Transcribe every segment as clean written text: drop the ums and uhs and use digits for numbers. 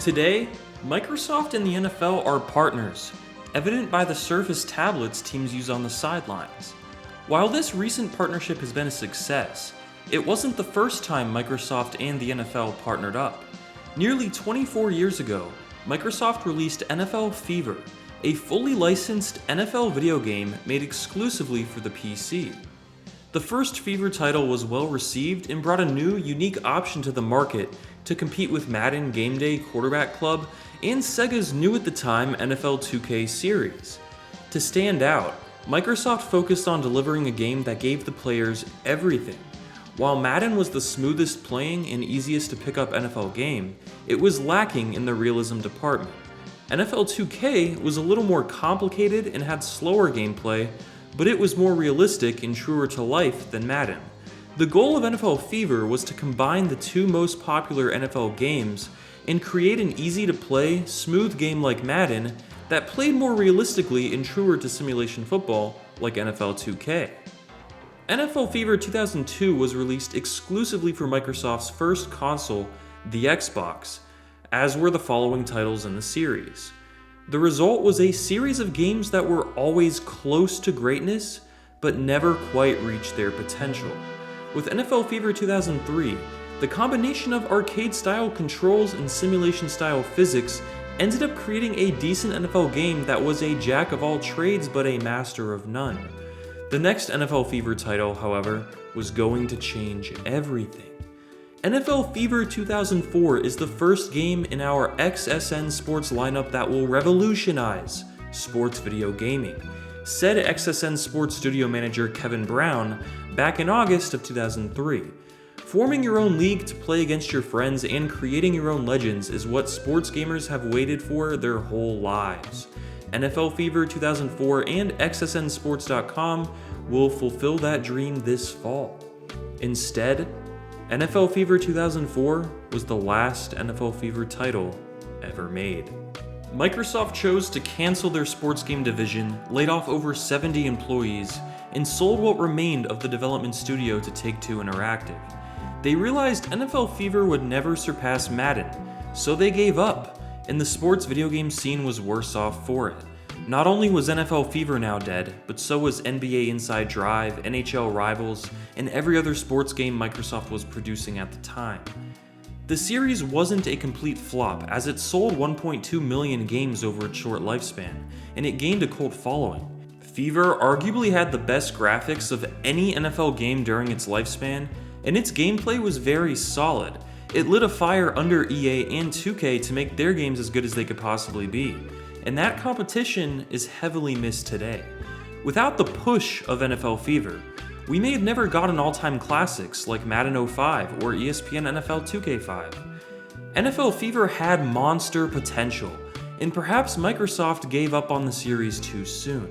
Today, Microsoft and the NFL are partners, evident by the Surface tablets teams use on the sidelines. While this recent partnership has been a success, it wasn't the first time Microsoft and the NFL partnered up. Nearly 24 years ago, Microsoft released NFL Fever, a fully licensed NFL video game made exclusively for the PC. The first Fever title was well received and brought a new, unique option to the market to compete with Madden Game Day Quarterback Club and Sega's new at the time NFL 2K series. To stand out, Microsoft focused on delivering a game that gave the players everything. While Madden was the smoothest playing and easiest to pick up NFL game, it was lacking in the realism department. NFL 2K was a little more complicated and had slower gameplay, but it was more realistic and truer to life than Madden. The goal of NFL Fever was to combine the two most popular NFL games and create an easy-to-play, smooth game like Madden that played more realistically and truer to simulation football like NFL 2K. NFL Fever 2002 was released exclusively for Microsoft's first console, the Xbox, as were the following titles in the series. The result was a series of games that were always close to greatness, but never quite reached their potential. With NFL Fever 2003, the combination of arcade-style controls and simulation-style physics ended up creating a decent NFL game that was a jack of all trades but a master of none. The next NFL Fever title, however, was going to change everything. NFL Fever 2004 is the first game in our XSN Sports lineup that will revolutionize sports video gaming, said XSN Sports studio manager Kevin Brown back in August of 2003. Forming your own league to play against your friends and creating your own legends is what sports gamers have waited for their whole lives. NFL Fever 2004 and XSNSports.com will fulfill that dream this fall. Instead, NFL Fever 2004 was the last NFL Fever title ever made. Microsoft chose to cancel their sports game division, laid off over 70 employees, and sold what remained of the development studio to Take-Two Interactive. They realized NFL Fever would never surpass Madden, so they gave up, and the sports video game scene was worse off for it. Not only was NFL Fever now dead, but so was NBA Inside Drive, NHL Rivals, and every other sports game Microsoft was producing at the time. The series wasn't a complete flop, as it sold 1.2 million games over its short lifespan, and it gained a cult following. Fever arguably had the best graphics of any NFL game during its lifespan, and its gameplay was very solid. It lit a fire under EA and 2K to make their games as good as they could possibly be, and that competition is heavily missed today. Without the push of NFL Fever, we may have never gotten all-time classics like Madden 05 or ESPN NFL 2K5. NFL Fever had monster potential, and perhaps Microsoft gave up on the series too soon.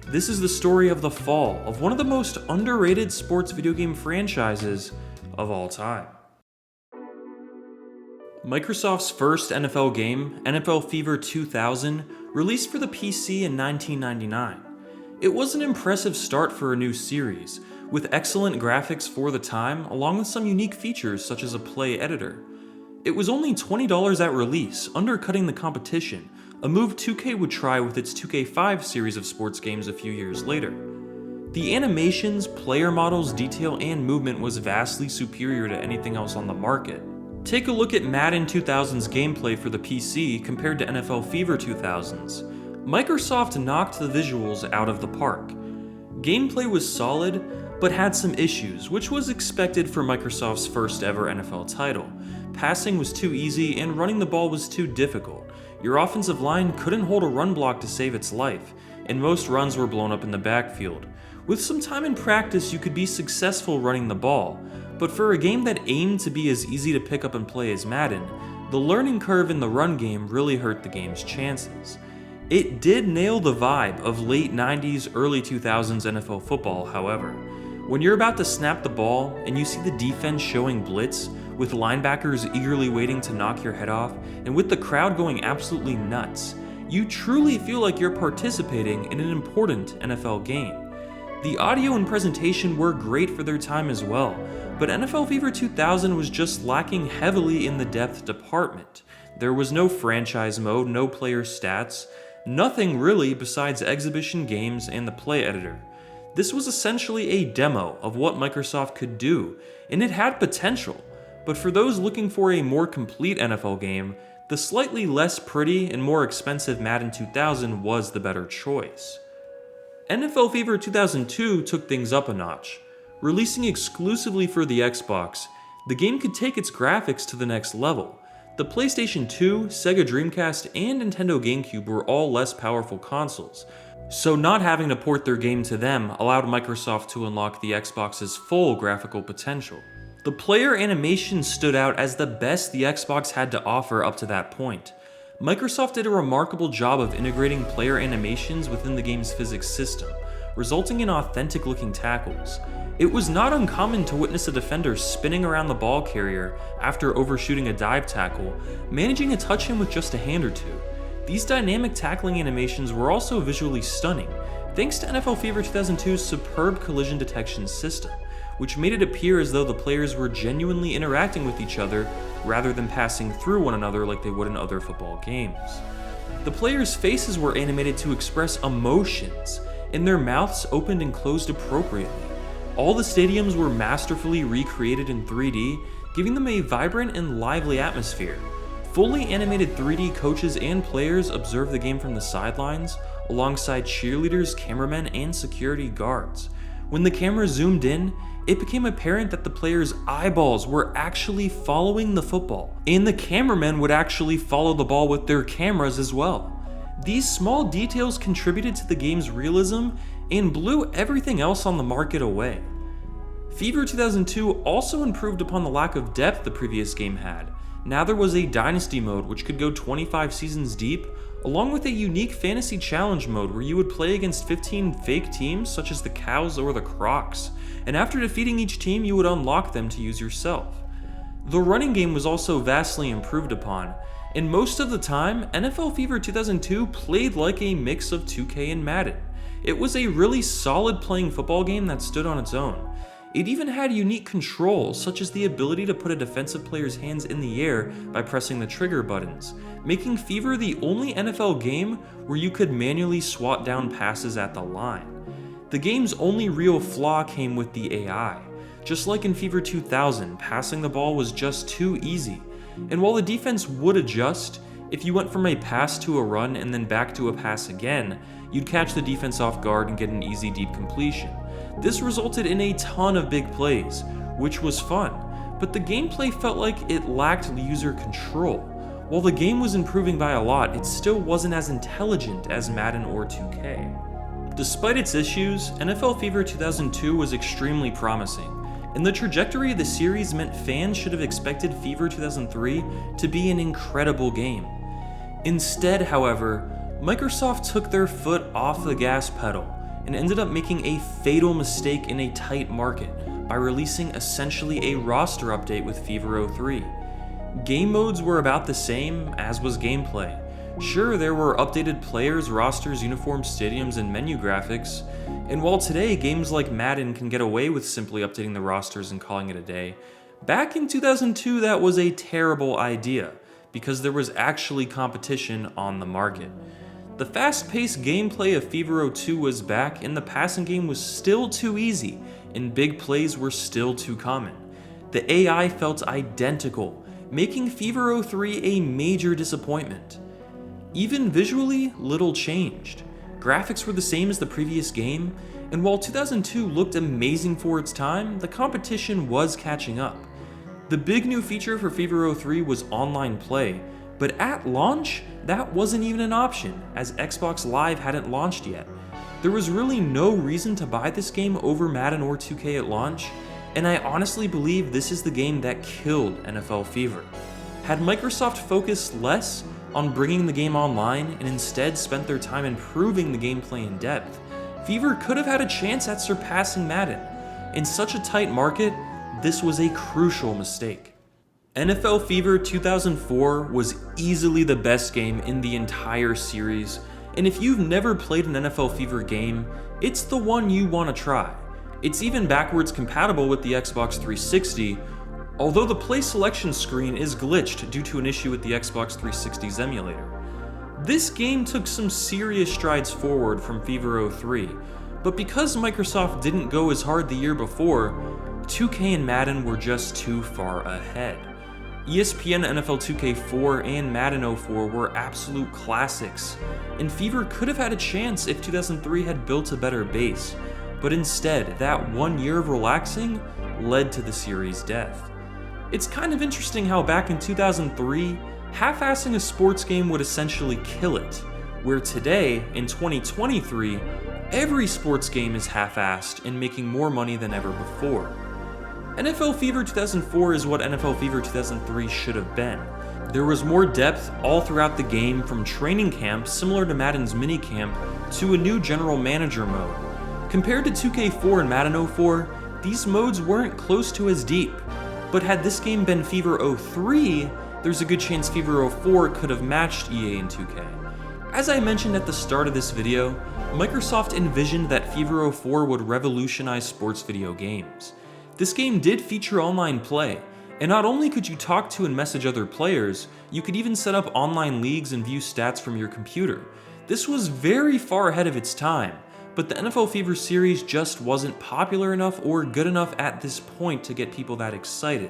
This is the story of the fall of one of the most underrated sports video game franchises of all time. Microsoft's first NFL game, NFL Fever 2000, released for the PC in 1999. It was an impressive start for a new series, with excellent graphics for the time, along with some unique features such as a play editor. It was only $20 at release, undercutting the competition, a move 2K would try with its 2K5 series of sports games a few years later. The animations, player models, detail, and movement was vastly superior to anything else on the market. Take a look at Madden 2000's gameplay for the PC compared to NFL Fever 2000's. Microsoft knocked the visuals out of the park. Gameplay was solid, but had some issues, which was expected for Microsoft's first ever NFL title. Passing was too easy and running the ball was too difficult. Your offensive line couldn't hold a run block to save its life, and most runs were blown up in the backfield. With some time in practice, you could be successful running the ball, but for a game that aimed to be as easy to pick up and play as Madden, the learning curve in the run game really hurt the game's chances. It did nail the vibe of late 90s, early 2000s NFL football, however. When you're about to snap the ball and you see the defense showing blitz, with linebackers eagerly waiting to knock your head off, and with the crowd going absolutely nuts, you truly feel like you're participating in an important NFL game. The audio and presentation were great for their time as well, but NFL Fever 2000 was just lacking heavily in the depth department. There was no franchise mode, no player stats, nothing really besides exhibition games and the play editor. This was essentially a demo of what Microsoft could do, and it had potential, but for those looking for a more complete NFL game, the slightly less pretty and more expensive Madden 2000 was the better choice. NFL Fever 2002 took things up a notch. Releasing exclusively for the Xbox, the game could take its graphics to the next level. The PlayStation 2, Sega Dreamcast, and Nintendo GameCube were all less powerful consoles, so not having to port their game to them allowed Microsoft to unlock the Xbox's full graphical potential. The player animation stood out as the best the Xbox had to offer up to that point. Microsoft did a remarkable job of integrating player animations within the game's physics system, resulting in authentic-looking tackles. It was not uncommon to witness a defender spinning around the ball carrier after overshooting a dive tackle, managing to touch him with just a hand or two. These dynamic tackling animations were also visually stunning, thanks to NFL Fever 2002's superb collision detection system, which made it appear as though the players were genuinely interacting with each other rather than passing through one another like they would in other football games. The players' faces were animated to express emotions, and their mouths opened and closed appropriately. All the stadiums were masterfully recreated in 3D, giving them a vibrant and lively atmosphere. Fully animated 3D coaches and players observed the game from the sidelines, alongside cheerleaders, cameramen, and security guards. When the camera zoomed in, it became apparent that the players' eyeballs were actually following the football, and the cameramen would actually follow the ball with their cameras as well. These small details contributed to the game's realism and blew everything else on the market away. Fever 2002 also improved upon the lack of depth the previous game had. Now there was a Dynasty mode which could go 25 seasons deep, along with a unique Fantasy Challenge mode where you would play against 15 fake teams such as the Cows or the Crocs, and after defeating each team you would unlock them to use yourself. The running game was also vastly improved upon, and most of the time, NFL Fever 2002 played like a mix of 2K and Madden. It was a really solid playing football game that stood on its own. It even had unique controls, such as the ability to put a defensive player's hands in the air by pressing the trigger buttons, making Fever the only NFL game where you could manually swat down passes at the line. The game's only real flaw came with the AI. Just like in Fever 2000, passing the ball was just too easy, and while the defense would adjust, if you went from a pass to a run and then back to a pass again, you'd catch the defense off guard and get an easy deep completion. This resulted in a ton of big plays, which was fun, but the gameplay felt like it lacked user control. While the game was improving by a lot, it still wasn't as intelligent as Madden or 2K. Despite its issues, NFL Fever 2002 was extremely promising, and the trajectory of the series meant fans should have expected Fever 2003 to be an incredible game. Instead, however, Microsoft took their foot off the gas pedal and ended up making a fatal mistake in a tight market by releasing essentially a roster update with Fever 03. Game modes were about the same, as was gameplay. Sure, there were updated players, rosters, uniforms, stadiums, and menu graphics, and while today games like Madden can get away with simply updating the rosters and calling it a day, back in 2002 that was a terrible idea, because there was actually competition on the market. The fast-paced gameplay of Fever 02 was back, and the passing game was still too easy, and big plays were still too common. The AI felt identical, making Fever 03 a major disappointment. Even visually, little changed. Graphics were the same as the previous game, and while 2002 looked amazing for its time, the competition was catching up. The big new feature for Fever 03 was online play, but at launch, that wasn't even an option, as Xbox Live hadn't launched yet. There was really no reason to buy this game over Madden or 2K at launch, and I honestly believe this is the game that killed NFL Fever. Had Microsoft focused less on bringing the game online and instead spent their time improving the gameplay in depth, Fever could have had a chance at surpassing Madden. In such a tight market, this was a crucial mistake. NFL Fever 2004 was easily the best game in the entire series, and if you've never played an NFL Fever game, it's the one you want to try. It's even backwards compatible with the Xbox 360, although the play selection screen is glitched due to an issue with the Xbox 360's emulator. This game took some serious strides forward from Fever 03, but because Microsoft didn't go as hard the year before, 2K and Madden were just too far ahead. ESPN NFL 2K4 and Madden 04 were absolute classics, and Fever could have had a chance if 2003 had built a better base, but instead, that 1 year of relaxing led to the series' death. It's kind of interesting how back in 2003, half-assing a sports game would essentially kill it, where today, in 2023, every sports game is half-assed and making more money than ever before. NFL Fever 2004 is what NFL Fever 2003 should have been. There was more depth all throughout the game, from training camp similar to Madden's minicamp to a new general manager mode. Compared to 2K4 and Madden 04, these modes weren't close to as deep, but had this game been Fever 03, there's a good chance Fever 04 could have matched EA and 2K. As I mentioned at the start of this video, Microsoft envisioned that Fever 04 would revolutionize sports video games. This game did feature online play, and not only could you talk to and message other players, you could even set up online leagues and view stats from your computer. This was very far ahead of its time, but the NFL Fever series just wasn't popular enough or good enough at this point to get people that excited.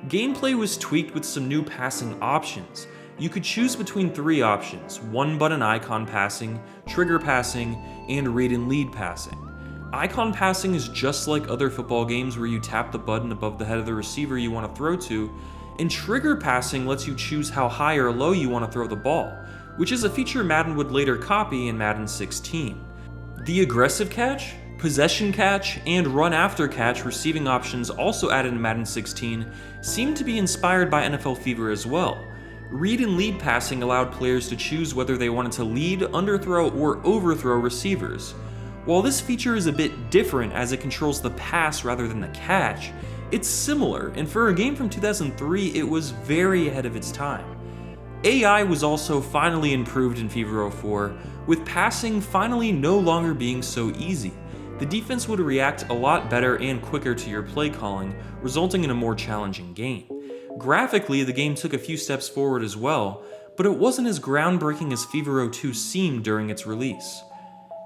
Gameplay was tweaked with some new passing options. You could choose between 3 options: one button icon passing, trigger passing, and read and lead passing. Icon passing is just like other football games where you tap the button above the head of the receiver you want to throw to, and trigger passing lets you choose how high or low you want to throw the ball, which is a feature Madden would later copy in Madden 16. The aggressive catch, possession catch, and run after catch receiving options also added in Madden 16 seemed to be inspired by NFL Fever as well. Read and lead passing allowed players to choose whether they wanted to lead, underthrow, or overthrow receivers. While this feature is a bit different as it controls the pass rather than the catch, it's similar, and for a game from 2003, it was very ahead of its time. AI was also finally improved in Fever 04, with passing finally no longer being so easy. The defense would react a lot better and quicker to your play calling, resulting in a more challenging game. Graphically, the game took a few steps forward as well, but it wasn't as groundbreaking as Fever 02 seemed during its release.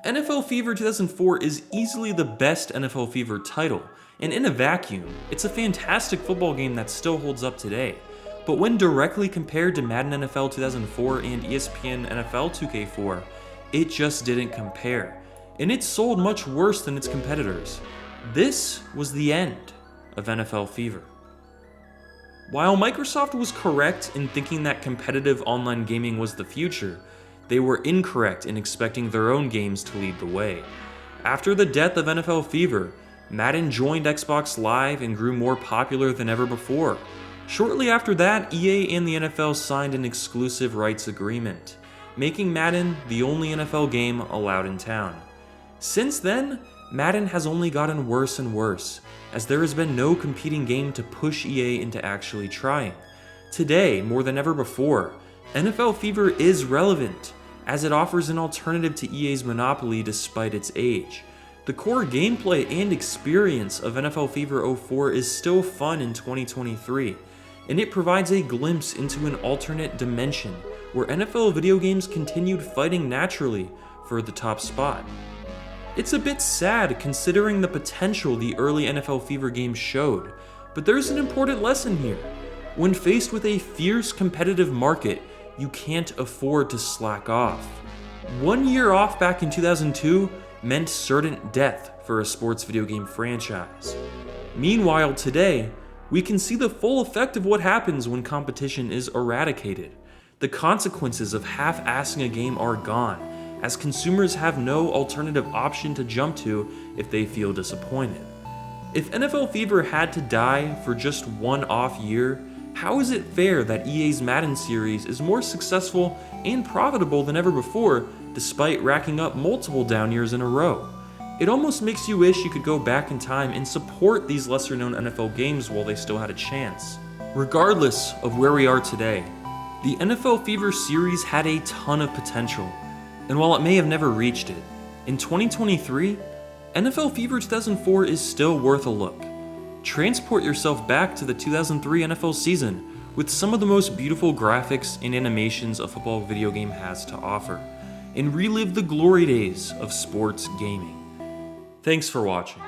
NFL Fever 2004 is easily the best NFL Fever title, and in a vacuum, it's a fantastic football game that still holds up today. But when directly compared to Madden NFL 2004 and ESPN NFL 2K4, it just didn't compare, and it sold much worse than its competitors. This was the end of NFL Fever. While Microsoft was correct in thinking that competitive online gaming was the future, they were incorrect in expecting their own games to lead the way. After the death of NFL Fever, Madden joined Xbox Live and grew more popular than ever before. Shortly after that, EA and the NFL signed an exclusive rights agreement, making Madden the only NFL game allowed in town. Since then, Madden has only gotten worse and worse, as there has been no competing game to push EA into actually trying. Today, more than ever before, NFL Fever is relevant, as it offers an alternative to EA's monopoly despite its age. The core gameplay and experience of NFL Fever 04 is still fun in 2023, and it provides a glimpse into an alternate dimension where NFL video games continued fighting naturally for the top spot. It's a bit sad considering the potential the early NFL Fever games showed, but there's an important lesson here. When faced with a fierce competitive market, you can't afford to slack off. 1 year off back in 2002 meant certain death for a sports video game franchise. Meanwhile, today, we can see the full effect of what happens when competition is eradicated. The consequences of half-assing a game are gone, as consumers have no alternative option to jump to if they feel disappointed. If NFL Fever had to die for just one off year, how is it fair that EA's Madden series is more successful and profitable than ever before, despite racking up multiple down years in a row? It almost makes you wish you could go back in time and support these lesser-known NFL games while they still had a chance. Regardless of where we are today, the NFL Fever series had a ton of potential. And while it may have never reached it, in 2023, NFL Fever 2004 is still worth a look. Transport yourself back to the 2003 NFL season with some of the most beautiful graphics and animations a football video game has to offer, and relive the glory days of sports gaming. Thanks for watching.